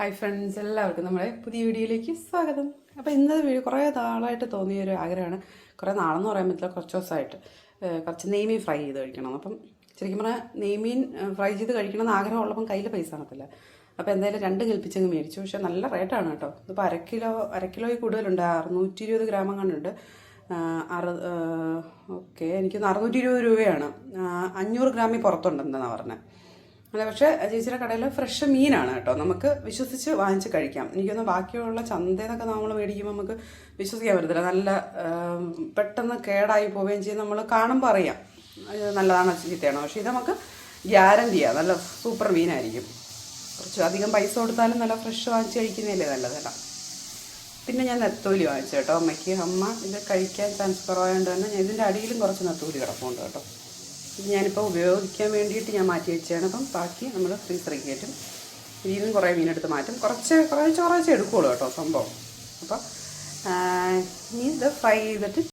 Hi friends, എല്ലാവർക്കും നമ്മുടെ പുതിയ വീഡിയോയിലേക്ക് സ്വാഗതം. അപ്പോൾ ഇന്നത്തെ വീഡിയോ കുറേ നാളായിട്ട് തോന്നിയൊരു ആഗ്രഹമാണ്. കുറേ നാളെന്ന് പറയാൻ പറ്റില്ല, കുറച്ച് ദിവസമായിട്ട് കുറച്ച് നെയ്മീൻ ഫ്രൈ ചെയ്ത് കഴിക്കണം. അപ്പം ശരിക്കും പറഞ്ഞാൽ നെയ്മീൻ ഫ്രൈ ചെയ്ത് കഴിക്കണമെന്ന് ആഗ്രഹമുള്ളപ്പം കയ്യിൽ പൈസ കാണത്തില്ല. അപ്പോൾ എന്തായാലും രണ്ട് കൽപ്പിച്ചങ്ങ് മേടിച്ചു. പക്ഷേ നല്ല റേറ്റാണ് കേട്ടോ. ഇതിപ്പോൾ അര കിലോയിൽ കൂടുതലുണ്ട്. 620 ഗ്രാം കണ്ടുണ്ട്. ഓക്കെ, എനിക്കൊന്ന് 620 രൂപയാണ്. 500 ഗ്രാമിൽ പുറത്തുണ്ടെന്നാണ് പറഞ്ഞത്. അല്ല, പക്ഷേ ചേച്ചിയുടെ കടയിൽ ഫ്രഷ് മീനാണ് കേട്ടോ. നമുക്ക് വിശ്വസിച്ച് വാങ്ങിച്ച് കഴിക്കാം. എനിക്കൊന്ന് ബാക്കിയുള്ള ചന്തയെന്നൊക്കെ നമ്മൾ മേടിക്കുമ്പോൾ നമുക്ക് വിശ്വസിക്കാൻ പറ്റത്തില്ല. നല്ല പെട്ടെന്ന് കേടായി പോവുകയും ചെയ്യും. നമ്മൾ കാണുമ്പോൾ അറിയാം നല്ലതാണോ ചീത്തയാണോ. പക്ഷേ ഇത് നമുക്ക് ഗ്യാരണ്ടിയാണ്, നല്ല സൂപ്പർ മീനായിരിക്കും. കുറച്ച് അധികം പൈസ കൊടുത്താലും നല്ല ഫ്രഷ് വാങ്ങിച്ച് കഴിക്കുന്നതല്ലേ നല്ലതല്ല. പിന്നെ ഞാൻ നെത്തോലി വാങ്ങിച്ചു കേട്ടോ. അമ്മ ഇത് കഴിക്കാൻ ചാൻസ് കുറവായതുകൊണ്ട് തന്നെ ഞാൻ ഇതിൻ്റെ അടിയിലും കുറച്ച് നെത്തോലി കിടപ്പുണ്ട് കേട്ടോ. ഇത് ഞാനിപ്പോൾ ഉപയോഗിക്കാൻ വേണ്ടിയിട്ട് ഞാൻ മാറ്റി വെച്ചാണ്. അപ്പം ബാക്കി നമ്മൾ ഫ്രീസറിൽ കയറ്റും. ഇതിൽ നിന്നും കുറേ മീനെടുത്ത് മാറ്റും. കുറച്ച് എടുക്കുകയുള്ളൂ കേട്ടോ സംഭവം. അപ്പോൾ ഇനി ഇത് ഫ്രൈ ചെയ്തിട്ട്